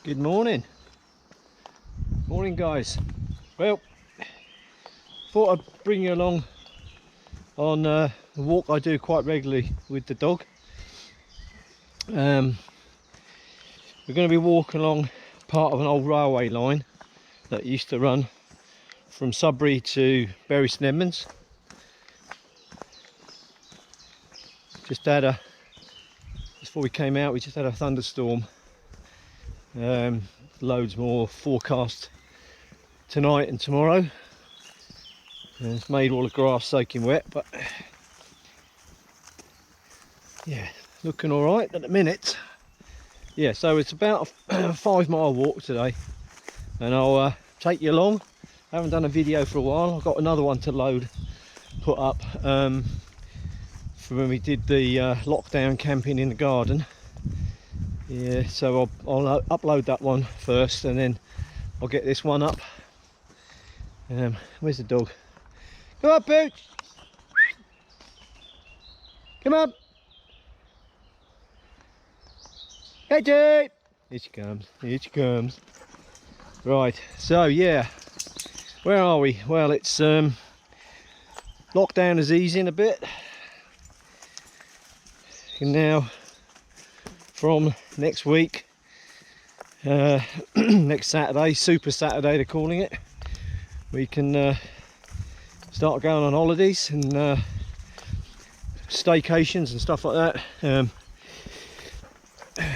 Good morning. Morning, guys. Well, thought I'd bring you along on a walk I do quite regularly with the dog. We're going to be walking along part of an old railway line that used to run from Sudbury to Bury St Edmunds. Just before we came out, we just had a thunderstorm. Loads more forecast tonight and tomorrow. And it's made all the grass soaking wet, but yeah, looking all right at the minute. Yeah, so it's about a 5 mile walk today, and I'll take you along. I haven't done a video for a while. I've got another one to put up for when we did the lockdown camping in the garden. Yeah, so I'll upload that one first, and then I'll get this one up. Where's the dog? Come on, Pooch! Come on! Hey, Jay! Here she comes, here she comes. Right, so yeah, where are we? Well, it's lockdown is easing a bit. And now, from next week, next Saturday, Super Saturday they're calling it, we can start going on holidays and staycations and stuff like that.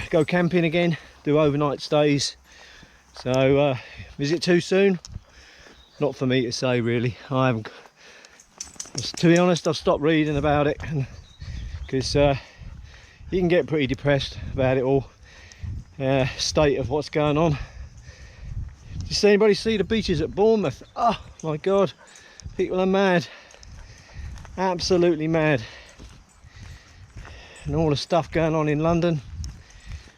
Go camping again, do overnight stays. So is it too soon? Not for me to say, really. I haven't, to be honest, I've stopped reading about it because you can get pretty depressed about it all. State of what's going on. Does anybody see the beaches at Bournemouth? Oh my god, people are mad, absolutely mad. And all the stuff going on in London,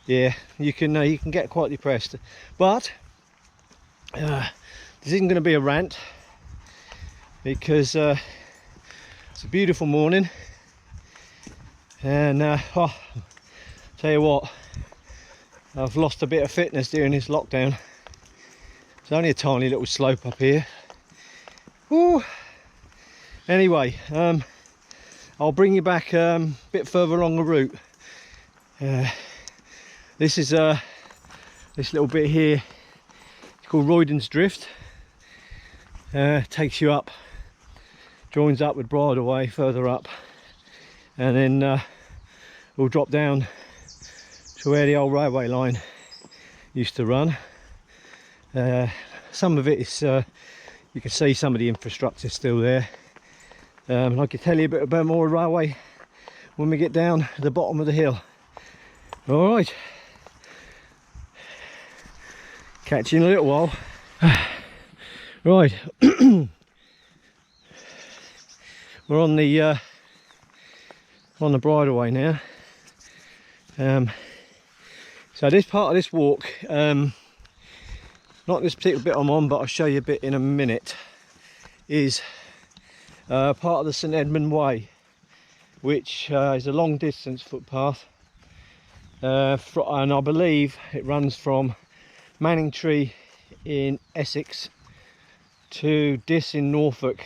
yeah, you can get quite depressed. But this isn't going to be a rant, because it's a beautiful morning, and oh, tell you what, I've lost a bit of fitness during this lockdown. It's only a tiny little slope up here. Woo. Anyway, I'll bring you back a bit further along the route. This is this little bit here. It's called Roydon's Drift. Takes you up, joins up with Bridleway further up, and then we'll drop down to where the old railway line used to run. Some of it is you can see some of the infrastructure still there. I can tell you a bit about more railway when we get down to the bottom of the hill. All right, catch you in a little while. Right, we're on the bridleway now. So this part of this walk, not this particular bit I'm on, but I'll show you a bit in a minute, is part of the St Edmund Way, which is a long distance footpath, and I believe it runs from Manningtree in Essex to Diss in Norfolk,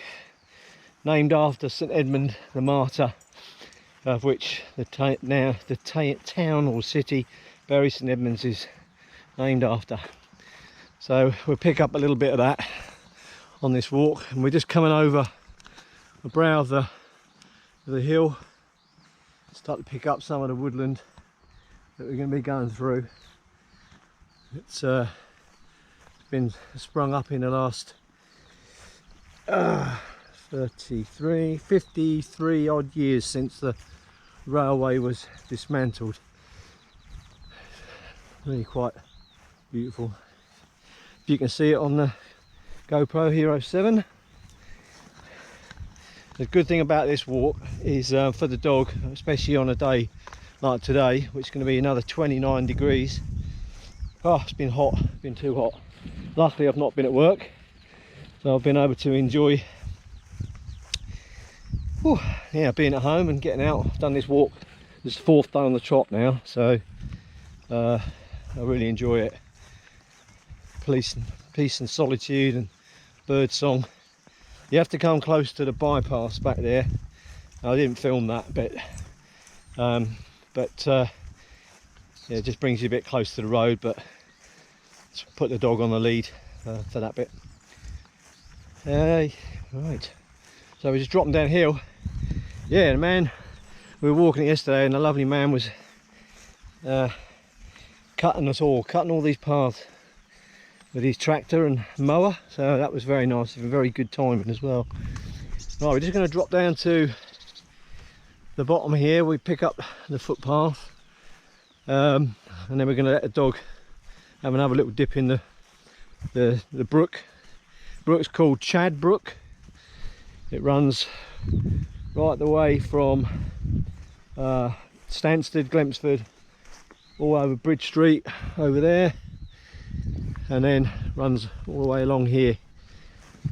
named after St Edmund the Martyr, of which the town or city Bury St Edmunds is named after. So we'll pick up a little bit of that on this walk, and we're just coming over the brow of the hill, start to pick up some of the woodland that we're going to be going through. It's been sprung up in the last 53 odd years since the railway was dismantled. Really quite beautiful. If you can see it on the GoPro Hero 7. The good thing about this walk is for the dog, especially on a day like today, which is going to be another 29 degrees. Oh, it's been hot, it's been too hot. Luckily I've not been at work, so I've been able to enjoy being at home and getting out. I've done this walk It's the 4th day on the trot now, so I really enjoy it. Peace and solitude and bird song. You have to come close to the bypass back there. I didn't film that bit, yeah, it just brings you a bit close to the road, but put the dog on the lead for that bit. Right, so we're just dropping downhill. Yeah, the man, we were walking it yesterday, and the lovely man was cutting all these paths with his tractor and mower, so that was very nice, very good timing as well. Right, we're just going to drop down to the bottom here. We pick up the footpath, and then we're going to let the dog have another little dip in the brook. Brook's called Chad Brook. It runs right the way from Stansted, Glempsford, all over Bridge Street over there, and then runs all the way along here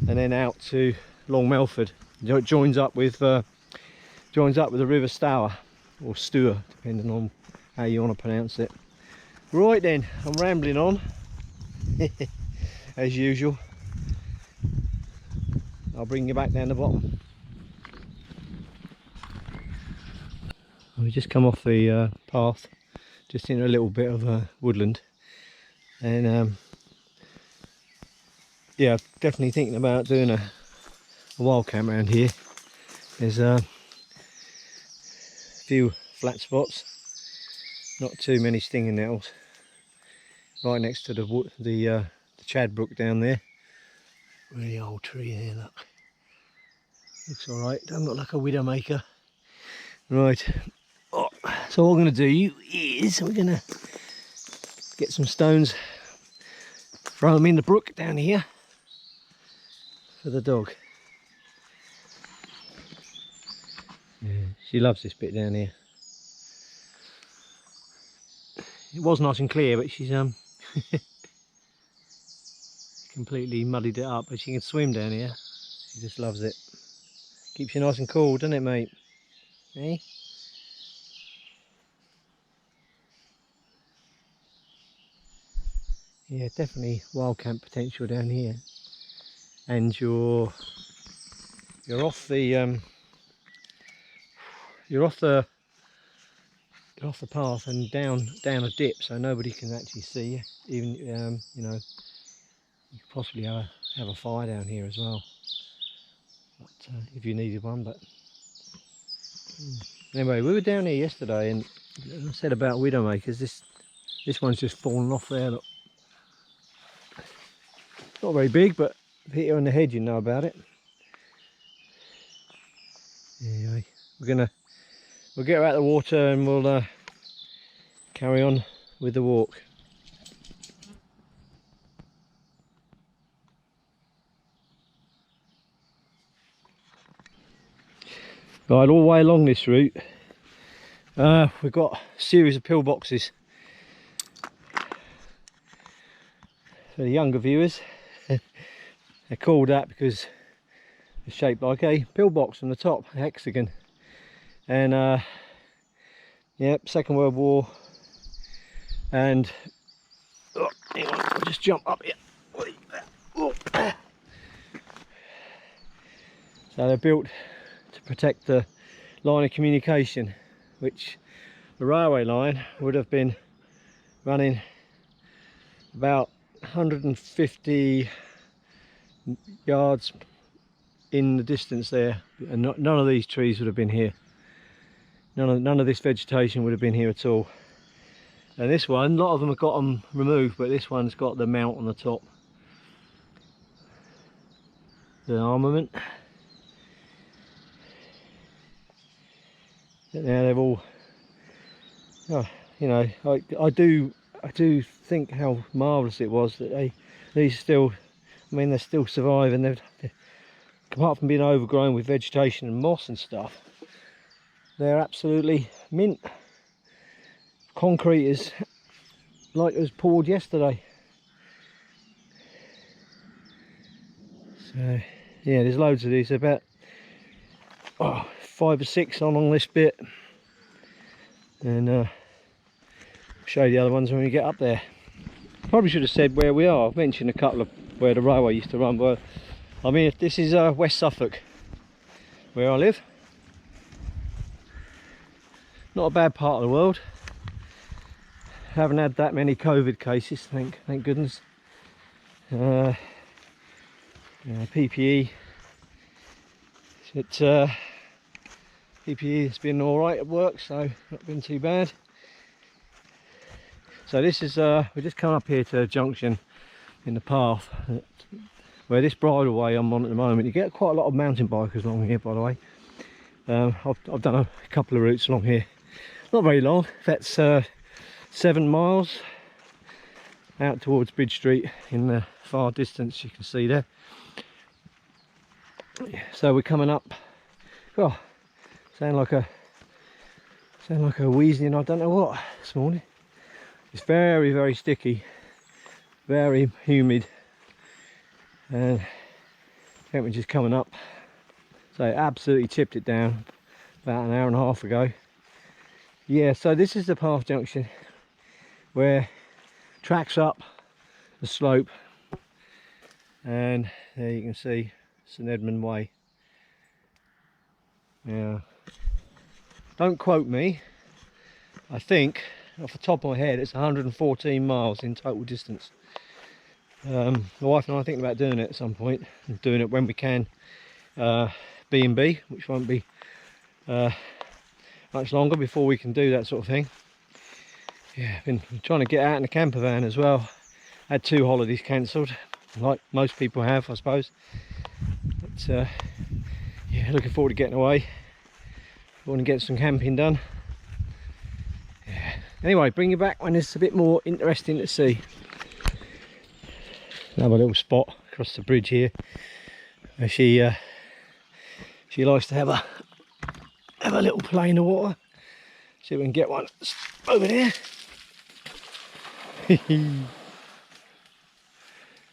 and then out to Long Melford. It joins up with the River Stour, or Stour, depending on how you want to pronounce it. Right then, I'm rambling on as usual. I'll bring you back down the bottom. We just come off the path, just in a little bit of woodland, and yeah, definitely thinking about doing a wild camp around here. There's a few flat spots, not too many stinging nettles, right next to the Chad Brook down there. Really old tree there, look. Looks alright, doesn't look like a widowmaker. Right, so what I'm going to do is we're going to get some stones, throw them in the brook down here for the dog. Yeah, she loves this bit down here. It was nice and clear, but she's completely muddied it up, but she can swim down here. She just loves it. Keeps you nice and cool, doesn't it, mate? Eh? Yeah, definitely wild camp potential down here. And you're off the path and down a dip, so nobody can actually see you. Even you know, you could possibly have a fire down here as well, but if you needed one. But anyway, we were down here yesterday, and I said about widowmakers, this one's just fallen off there. Look, not very big, but if you hit it on the head, you know about it. Anyway, we'll get her out of the water, and we'll carry on with the walk. Right, all the way along this route, we've got a series of pillboxes. For the younger viewers, they're called that because it's shaped like a pillbox on the top, a hexagon. And yep, Second World War. And hang on, I'll just jump up here. So they're built to protect the line of communication, which the railway line would have been running about 150 yards in the distance there, and none of these trees would have been here. None of this vegetation would have been here at all. And this one, a lot of them have got them removed, but this one's got the mount on the top, the armament. Now they've all, oh, you know, I do think how marvellous it was that these still, I mean, they're still surviving. They've, apart from being overgrown with vegetation and moss and stuff, they're absolutely mint. Concrete is like it was poured yesterday. So yeah, there's loads of these, about 5 or 6 along this bit. and show you the other ones when we get up there. Probably should have said where we are. I've mentioned a couple of where the railway used to run, but I mean, this is West Suffolk, where I live. Not a bad part of the world. Haven't had that many COVID cases, thank goodness. PPE. PPE has been all right at work, so not been too bad. So this is we're just coming up here to a junction in the path where this bridleway I'm on at the moment. You get quite a lot of mountain bikers along here, by the way. I've done a couple of routes along here. Not very long. That's 7 miles out towards Bridge Street in the far distance. You can see there. So we're coming up. Oh, sound like a wheezing, I don't know what this morning. It's very, very sticky, very humid, and temperature's coming up. So it absolutely tipped it down about an hour and a half ago. Yeah, so this is the path junction where tracks up the slope, and there you can see St Edmund Way. Yeah, don't quote me, I think off the top of my head it's 114 miles in total distance. My wife and I are thinking about doing it at some point, and doing it when we can B&B, which won't be much longer before we can do that sort of thing. Yeah, I've been trying to get out in the camper van as well. Had 2 holidays cancelled, like most people have, I suppose. But yeah, looking forward to getting away. Want to get some camping done. Yeah. Anyway, bring you back when it's a bit more interesting to see. Another little spot across the bridge here. Where she likes to have a little play in the water. See if we can get one over there.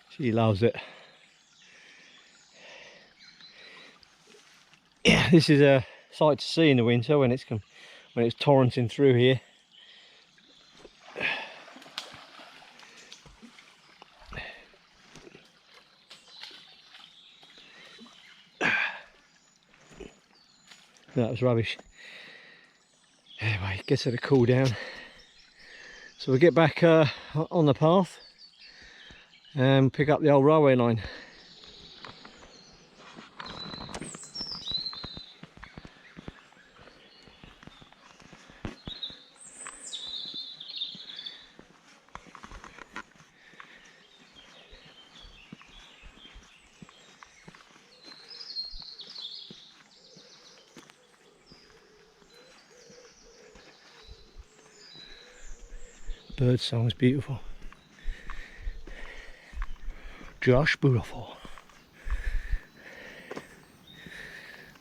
She loves it. Yeah, this is a sight to see in the winter when it's torrenting through here. That was rubbish. Anyway, it gets her to cool down. So we'll get back on the path and pick up the old railway line. Bird song is beautiful. Just beautiful.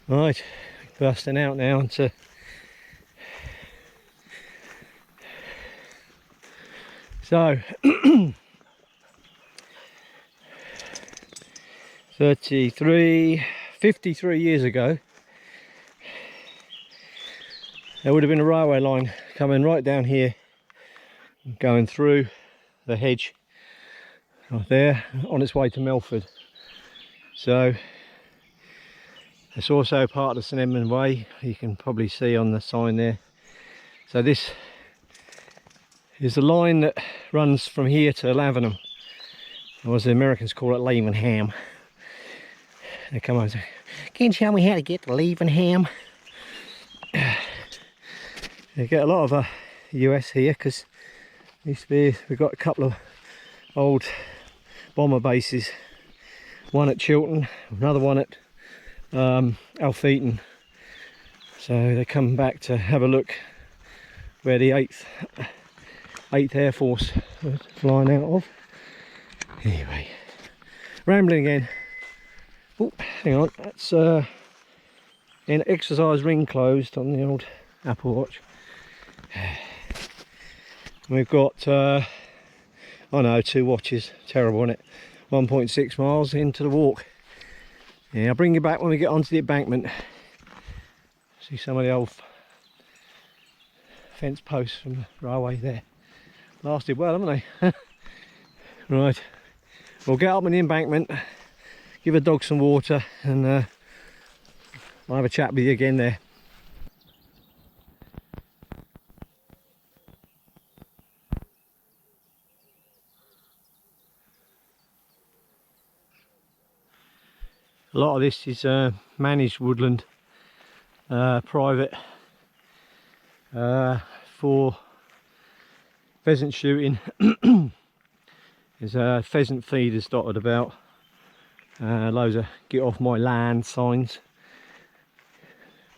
Right, bursting out now into so 53 years ago there would have been a railway line coming right down here, going through the hedge right there on its way to Melford. So it's also part of the St Edmund Way, you can probably see on the sign there. So this is the line that runs from here to Lavenham, or as the Americans call it, Lavenham. They come on and say, "Can you tell me how to get to Lavenham?" You get a lot of US here because used to be, we've got a couple of old bomber bases, one at Chiltern, another one at Alpheaton. So they come back to have a look where the 8th Air Force was flying out of. Anyway, rambling again. Oh, hang on, that's an exercise ring closed on the old Apple Watch. We've got, I know, 2 watches, terrible isn't it? 1.6 miles into the walk. Yeah, I'll bring you back when we get onto the embankment. See some of the old fence posts from the railway there. Lasted well, haven't they? Right, we'll get up on the embankment, give the dog some water, and I'll have a chat with you again there. A lot of this is managed woodland, private, for pheasant shooting. There's pheasant feeders dotted about, loads of get off my land signs.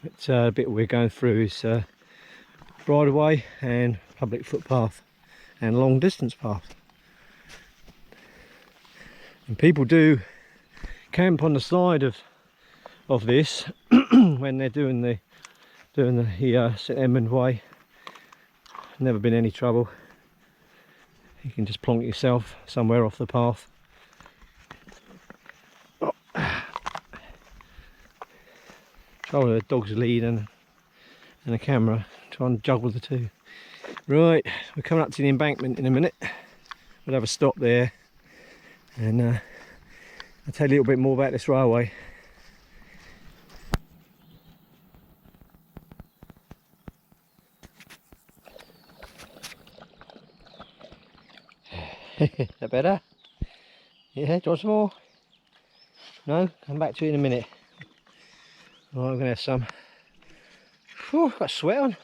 But the bit we're going through is right of way and public footpath and long distance path. And people do camp on the side of this when they're doing the St Edmund Way. Never been any trouble. You can just plonk yourself somewhere off the path. Oh. Try with a dog's lead and a camera, try and juggle the two. Right, we're coming up to the embankment in a minute. We'll have a stop there, and I'll tell you a little bit more about this railway. That better? Yeah, do you want some more? No? Come back to you in a minute. Right, I'm going to have some. Whew, got sweat on.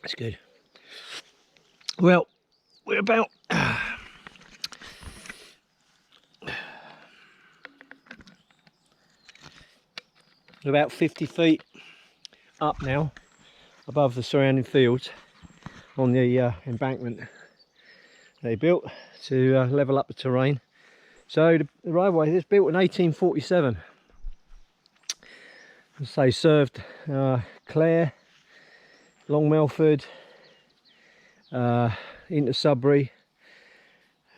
That's good. Well, we're about we're about 50 feet up now above the surrounding fields on the embankment they built to level up the terrain. So the railway is built in 1847. As I say, served Clare, Long Melford, into Sudbury,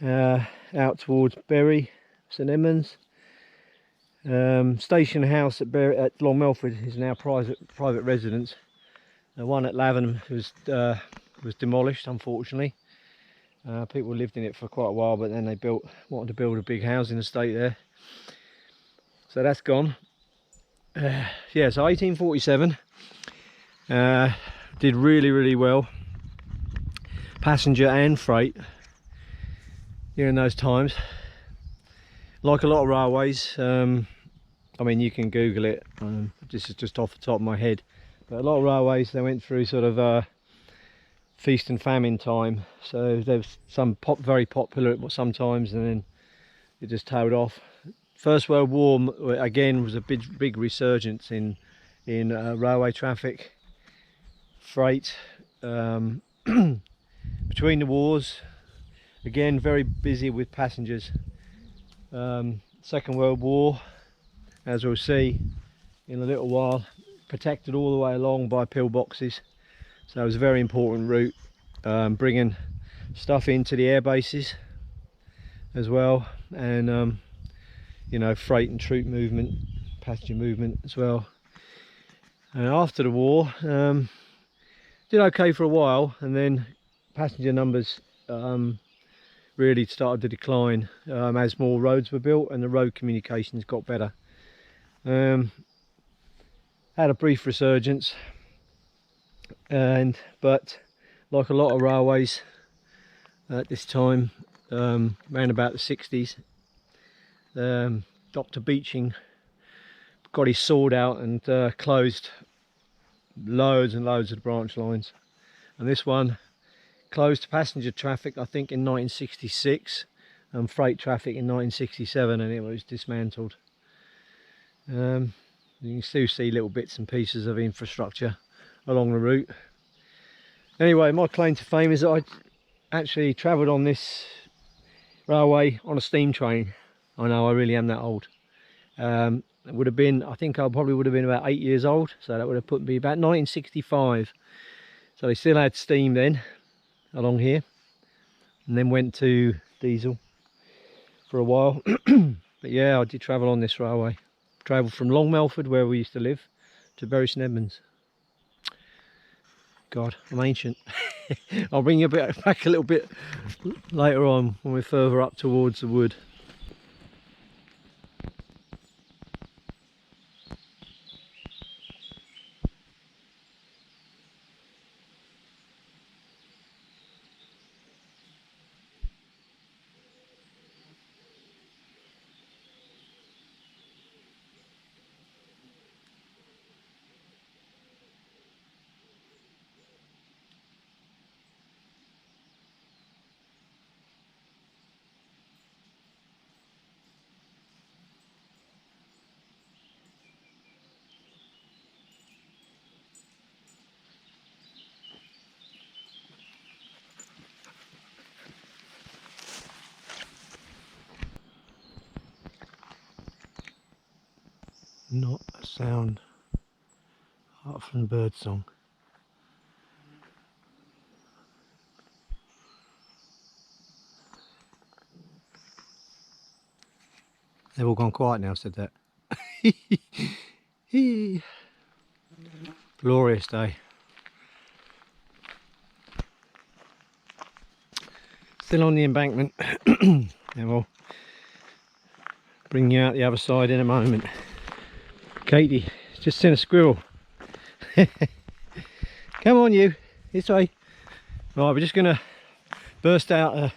out towards Bury, St Edmunds. Station house at Long Melford is now private residence. The one at Lavenham was demolished, unfortunately. People lived in it for quite a while, but then they wanted to build a big housing estate there, so that's gone. Yeah, so 1847, did really well, passenger and freight during those times. Like a lot of railways, I mean, you can Google it, this is just off the top of my head, but a lot of railways, they went through sort of feast and famine time. So there's some very popular sometimes, and then it just tailed off. First World War again was a big resurgence in railway traffic, freight. Between the wars, again very busy with passengers. Second World War, as we'll see in a little while, protected all the way along by pillboxes. So it was a very important route, bringing stuff into the air bases as well, and you know, freight and troop movement, passenger movement as well. And after the war, did okay for a while, and then passenger numbers really started to decline as more roads were built and the road communications got better. Had a brief resurgence, but like a lot of railways at this time, around about the 60s, Dr Beeching got his sword out and closed loads and loads of the branch lines, and this one closed passenger traffic I think in 1966 and freight traffic in 1967, and it was dismantled. You can still see little bits and pieces of infrastructure along the route. Anyway, my claim to fame is that I actually travelled on this railway on a steam train. I know, I really am that old. It would have been, I think I probably would have been about 8 years old, so that would have put me about 1965. So they still had steam then along here. and then went to diesel for a while. But yeah, I did travel on this railway. Travelled from Long Melford, where we used to live, to Bury St Edmunds. God, I'm ancient. I'll bring you back a little bit later on when we're further up towards the wood. Not a sound apart from bird song. They've all gone quiet now, said that. Glorious day. Still on the embankment. And we'll bring you out the other side in a moment. Katie, just seen a squirrel. Come on you, this way. Right, we're just going to burst out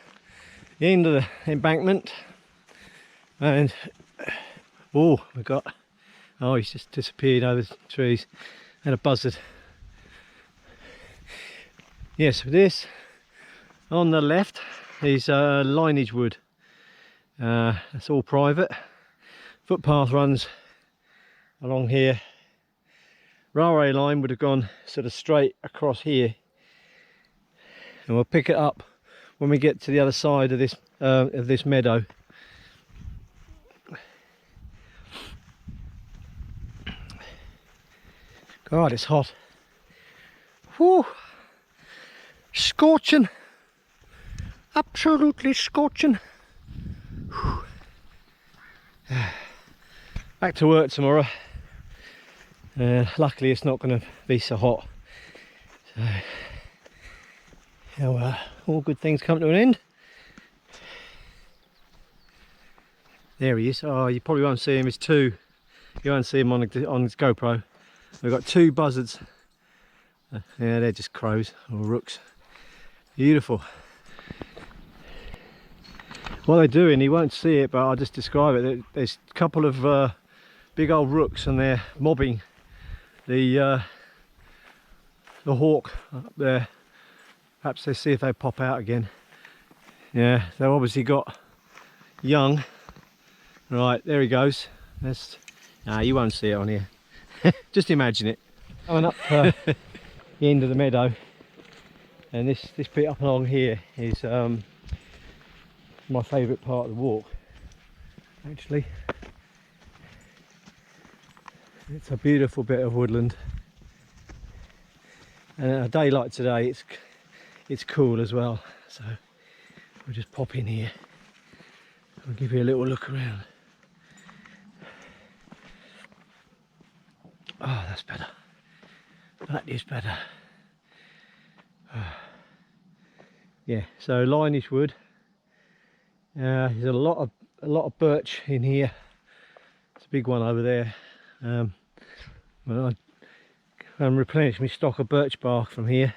the end of the embankment. And, oh, we've got, oh, he's just disappeared over the trees. And a buzzard. Yes, this on the left is lineage wood. It's all private. Footpath runs along here. Railway line would have gone sort of straight across here, and we'll pick it up when we get to the other side of this meadow. God, it's hot. Whew. Scorching. Absolutely scorching. Whew. Back to work tomorrow. Luckily it's not going to be so hot. So, yeah, all good things come to an end. There he is. Oh, you probably won't see him. It's two. You won't see him on his GoPro. We've got two buzzards. Yeah, they're just crows or rooks. Beautiful. What they're doing, you won't see it, but I'll just describe it. There's a couple of big old rooks, and they're mobbing the hawk up there. Perhaps they see if they pop out again. Yeah, they've obviously got young. Right, there he goes. Nah, you won't see it on here. Just imagine it. Coming up the end of the meadow, and this bit up along here is my favourite part of the walk. Actually, it's a beautiful bit of woodland, and a day like today, it's cool as well. So we'll just pop in here. I'll give you a little look around. Oh, that's better. That is better. Yeah, so lineage wood. There's a lot of birch in here. It's a big one over there. Well, I'm replenishing my stock of birch bark from here.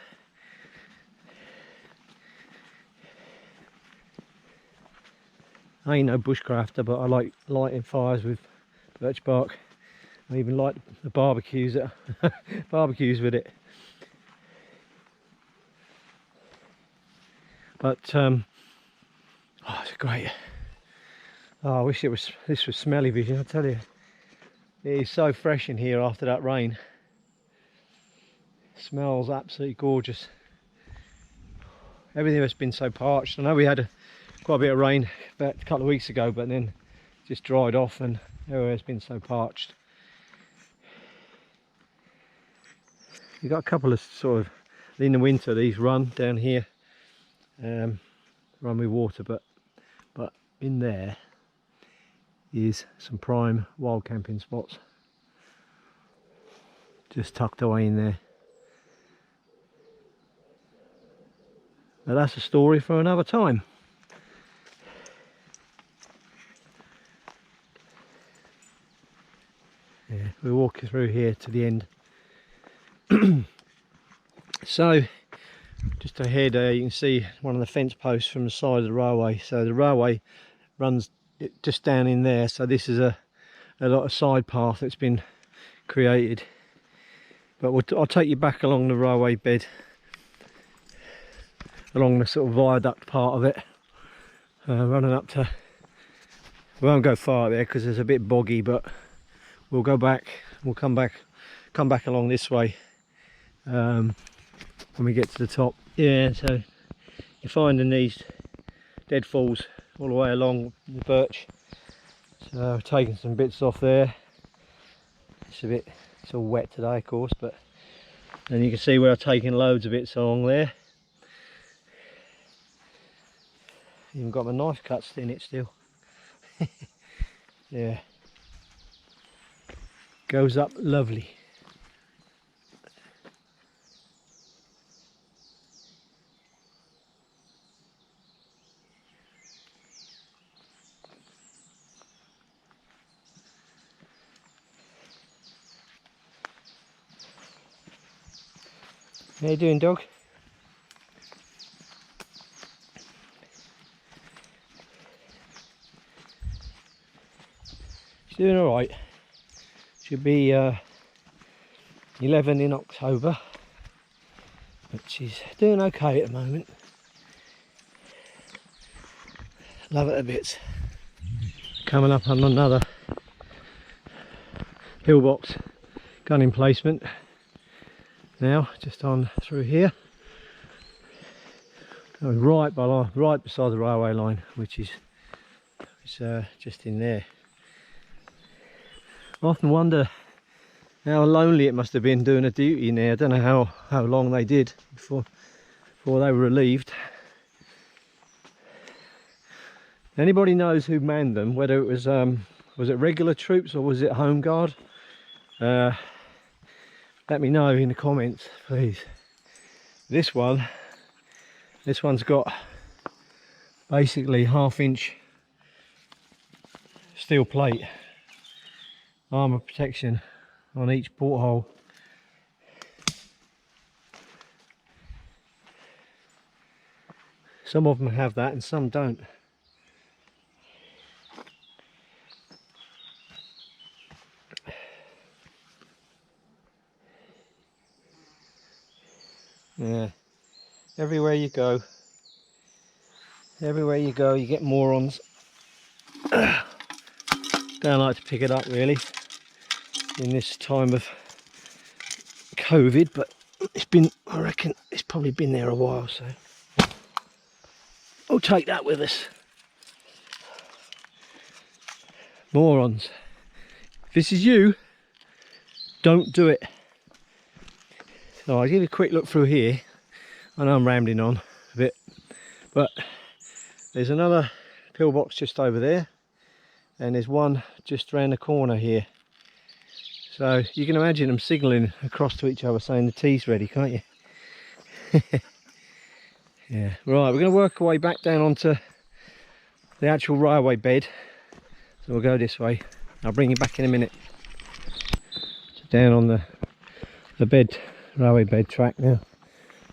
I ain't no bushcrafter, but I like lighting fires with birch bark. I even like the barbecues with it. But oh, it's great. Oh, I wish this was smelly vision. I tell you, it is so fresh in here after that rain. It smells absolutely gorgeous. Everything has been so parched. I know we had quite a bit of rain about a couple of weeks ago, but then just dried off, and everywhere's been so parched. You've got a couple of sort of, in the winter, these run down here. run with water, but in there is some prime wild camping spots just tucked away in there. But that's a story for another time. Yeah, we'll walk through here to the end. So just ahead you can see one of the fence posts from the side of the railway. So the railway runs just down in there, so this is a lot of side path that's been created. But I'll take you back along the railway bed, along the sort of viaduct part of it, running up to, we won't go far there because it's a bit boggy, but we'll go back, we'll come back along this way when we get to the top. Yeah, so you're finding these deadfalls all the way along the birch. So I've taken some bits off there. It's all wet today, of course, but then you can see where I've taken loads of bits along there. Even got my knife cuts in it still. Yeah, goes up lovely. How you doing, dog? She's doing all right. She'll be 11 in October, but she's doing okay at the moment. Love it a bit. Coming up on another pillbox gun emplacement now, just on through here. Going right beside the railway line, which is just in there. I often wonder how lonely it must have been doing a duty in there. I don't know how long they did before they were relieved. Anybody knows who manned them, whether it was it regular troops or was it home guard? Let me know in the comments, please. This one's got basically 1/2 inch steel plate armour protection on each porthole. Some of them have that and some don't. Yeah, everywhere you go you get morons. Don't like to pick it up really in this time of COVID, but I reckon it's probably been there a while, so we'll take that with us. Morons. If this is you, don't do it. So I'll give you a quick look through here. I know I'm rambling on a bit, but there's another pillbox just over there, and there's one just around the corner here. So you can imagine them signalling across to each other saying the tea's ready, can't you? Yeah, right, we're going to work our way back down onto the actual railway bed. So we'll go this way. I'll bring you back in a minute. So down on the bed, railway bed track now,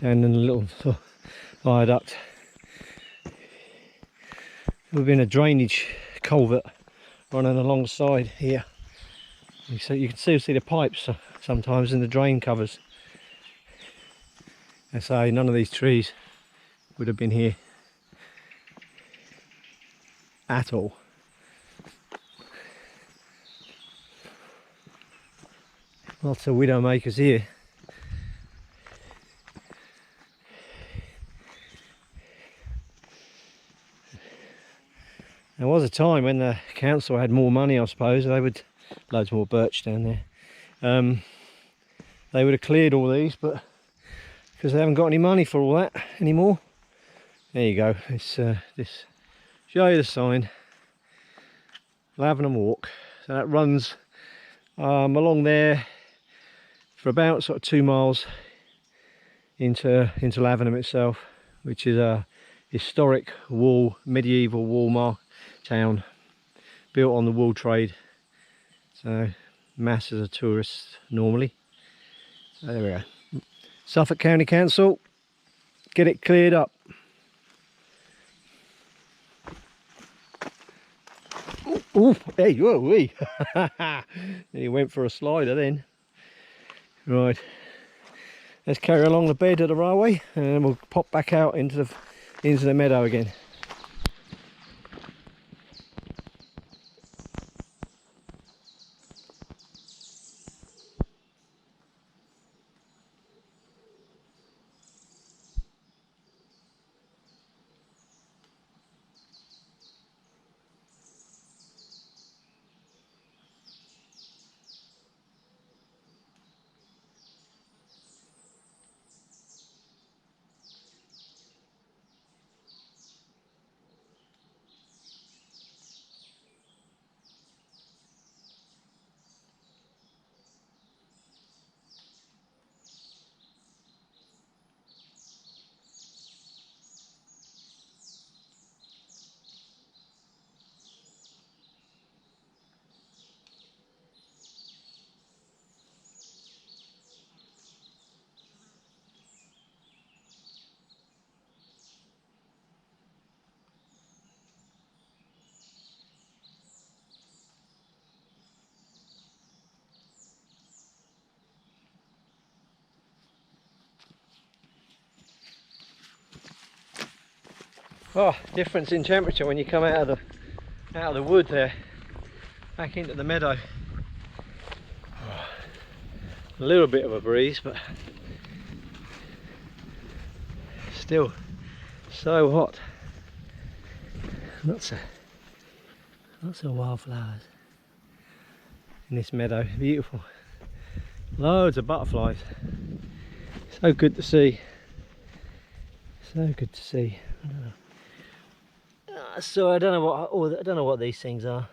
down in the little sort of viaduct. We've been a drainage culvert running alongside here. So you can still see the pipes sometimes in the drain covers. I say none of these trees would have been here at all. Lots of widowmakers here. There was a time when the council had more money, I suppose. They would, loads more birch down there. They would have cleared all these, but because they haven't got any money for all that anymore, There you go. It's this. Show you the sign. Lavenham Walk. So that runs along there for about sort of 2 miles into Lavenham itself, which is a historic medieval wall town built on the wool trade. So masses of tourists normally. So there we go. Suffolk County Council, get it cleared up. Ooh, hey, whoa, wee. He went for a slider then. Right, let's carry along the bed of the railway and then we'll pop back out into the meadow again. Oh, difference in temperature when you come out of the wood there, back into the meadow. Oh, a little bit of a breeze, but still so hot. Lots of wildflowers in this meadow, beautiful. Loads of butterflies. So good to see. So good to see. So I don't know what these things are.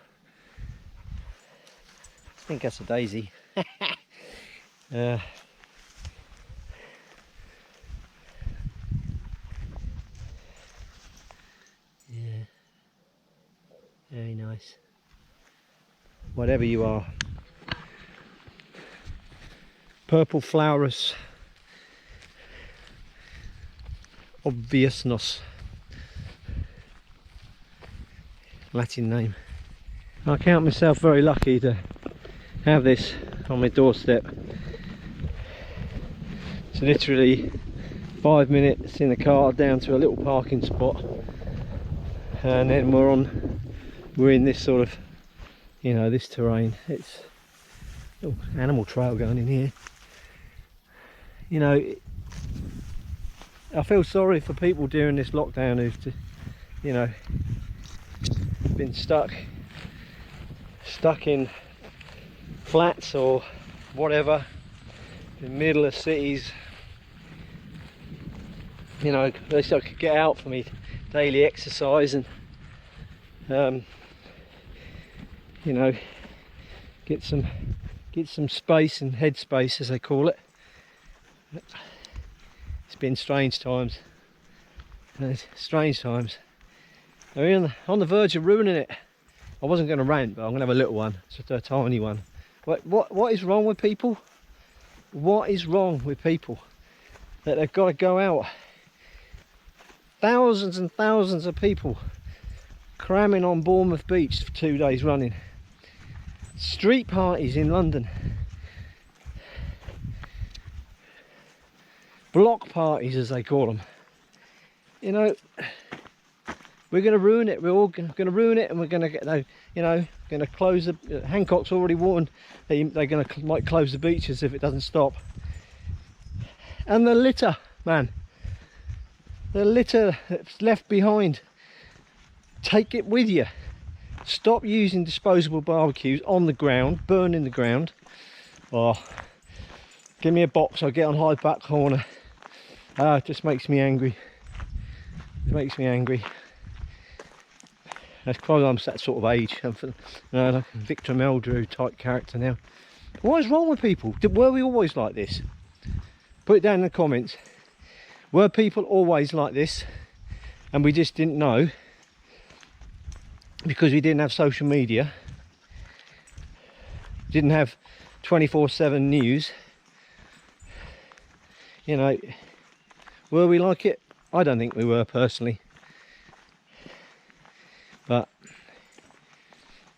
I think that's a daisy. Yeah, very nice. Whatever you are. Purple flowerous obviousness. Latin name. I count myself very lucky to have this on my doorstep. It's literally 5 minutes in the car down to a little parking spot, and then we're in this sort of, you know, this terrain. It's a little animal trail going in here. You know, I feel sorry for people during this lockdown who've, you know, been stuck in flats or whatever in the middle of cities. You know, at least I could get out for me daily exercise and you know, get some space and head space, as they call it. It's been strange times. Strange times. We're on the verge of ruining it. I wasn't going to rant, but I'm going to have a little one, just a tiny one. What is wrong with people? What is wrong with people that they've got to go out? Thousands and thousands of people cramming on Bournemouth Beach for 2 days running. Street parties in London. Block parties, as they call them. You know, we're going to ruin it. We're all going to ruin it, and we're going to get, you know, going to close the. Hancock's already warned they're going to might close the beaches if it doesn't stop. And the litter, man, the litter that's left behind. Take it with you. Stop using disposable barbecues on the ground, burning the ground. Oh, give me a box. I'll get on high back corner. It just makes me angry. It makes me angry. That's probably I'm that sort of age. I'm like a Victor Meldrew type character now. What is wrong with people? Were we always like this? Put it down in the comments. Were people always like this and we just didn't know because we didn't have social media, didn't have 24/7 news? You know, were we like it? I don't think we were personally, but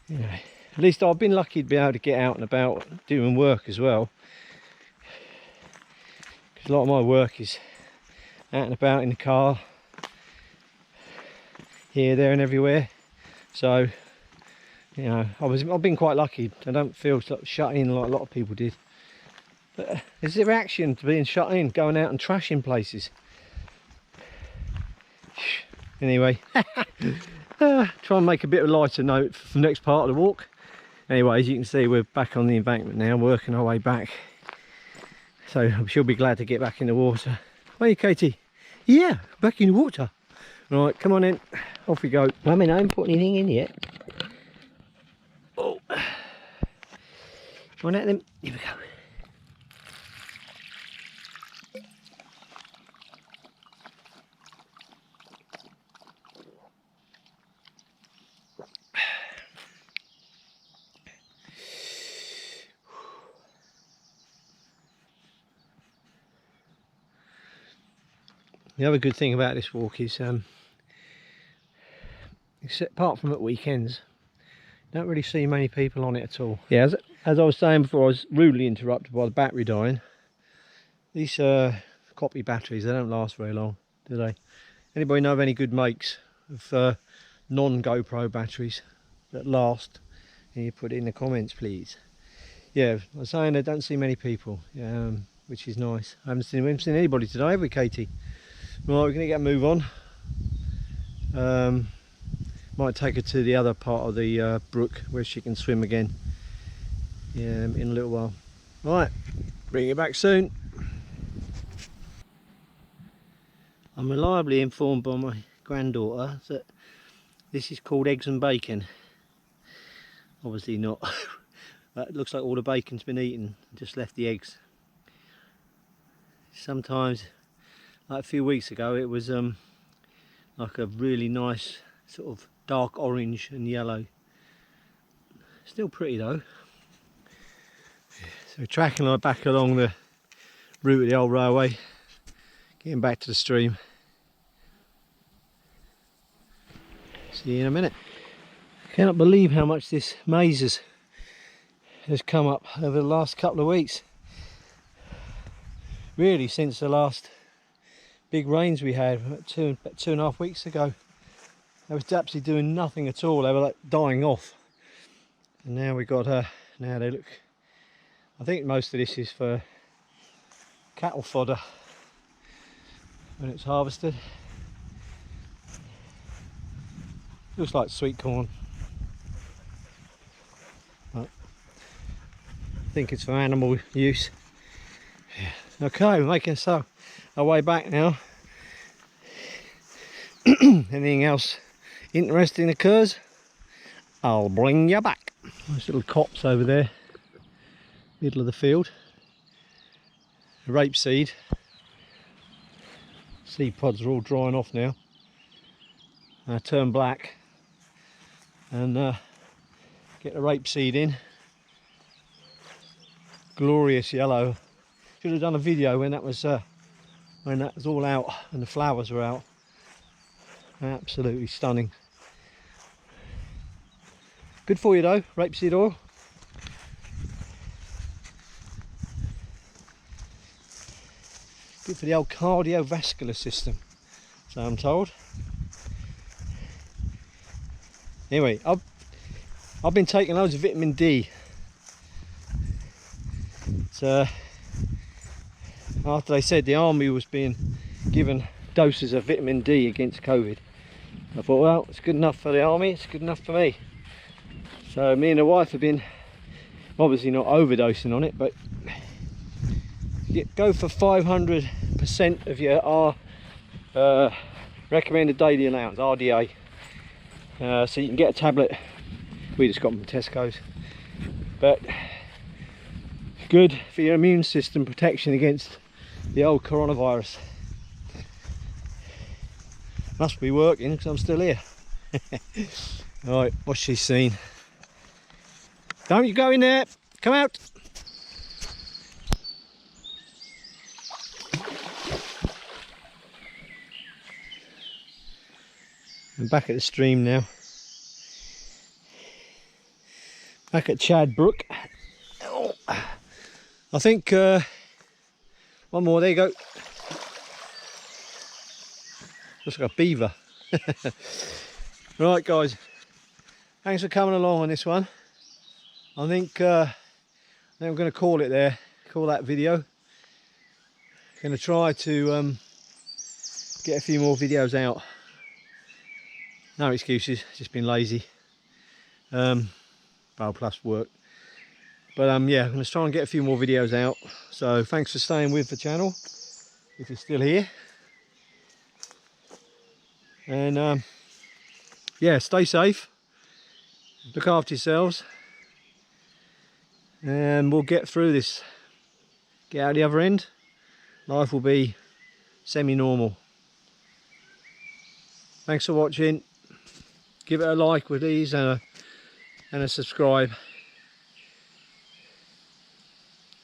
you know, at least I've been lucky to be able to get out and about doing work as well, because a lot of my work is out and about in the car, here, there and everywhere. So you know, I've been quite lucky. I don't feel sort of shut in like a lot of people did. But there's a reaction to being shut in, going out and trashing places. Anyway, try and make a bit of a lighter note for the next part of the walk. Anyway, as you can see, we're back on the embankment now, working our way back. So she'll be glad to get back in the water. Are you, Katie? Yeah, back in the water. Right, come on in. Off we go. I mean, I haven't put anything in yet. Oh. One at them. Here we go. The other good thing about this walk is, except apart from at weekends, don't really see many people on it at all. Yeah, as I was saying before, I was rudely interrupted by the battery dying. These copy batteries, they don't last very long, do they? Anybody know of any good makes of non-GoPro batteries that last? Can you put it in the comments, please? Yeah, I was saying I don't see many people, which is nice. I haven't seen anybody today, have we, Katie? Right, we're going to get a move on. Might take her to the other part of the brook where she can swim again, in a little while. Right, bring you back soon. I'm reliably informed by my granddaughter that this is called eggs and bacon. Obviously not. That looks like all the bacon's been eaten, just left the eggs. Sometimes, like a few weeks ago, it was like a really nice sort of dark orange and yellow. Still pretty though. So tracking like back along the route of the old railway, getting back to the stream. See you in a minute. I cannot believe how much this maize has come up over the last couple of weeks. Really, since the last big rains we had about 2.5 weeks ago. They was absolutely doing nothing at all. They were like dying off. And now we got now they look, I think most of this is for cattle fodder when it's harvested. Looks like sweet corn, but I think it's for animal use. Yeah. Okay, we're making our way back now. Anything else interesting occurs, I'll bring you back. Nice little copse over there, middle of the field. Rapeseed. Seed pods are all drying off now. Turn black and get the rapeseed in. Glorious yellow. Should have done a video when that was all out and the flowers were out. Absolutely stunning. Good for you though, rapeseed oil. Good for the old cardiovascular system, so I'm told. Anyway, I've been taking loads of vitamin D. It's, after they said the army was being given doses of vitamin D against COVID, I thought, well, it's good enough for the army, it's good enough for me. So me and the wife have been obviously not overdosing on it, but go for 500% of your recommended daily allowance, RDA. So you can get a tablet. We just got them from Tesco's, but good for your immune system, protection against the old coronavirus. Must be working because I'm still here. Right, what's she seen? Don't you go in there, come out. I'm back at the stream now. Back at Chad Brook. Oh, I think one more, there you go. Looks like a beaver. Right guys, thanks for coming along on this one. I think I'm going to call it there, call that video. Going to try to get a few more videos out. No excuses, just been lazy. Well, plus work. But yeah, I'm going to try and get a few more videos out. So thanks for staying with the channel, if you're still here. And yeah, stay safe, look after yourselves, and we'll get through this. Get out the other end. Life will be semi-normal. Thanks for watching. Give it a like with these and a subscribe.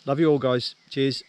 Love you all guys. Cheers.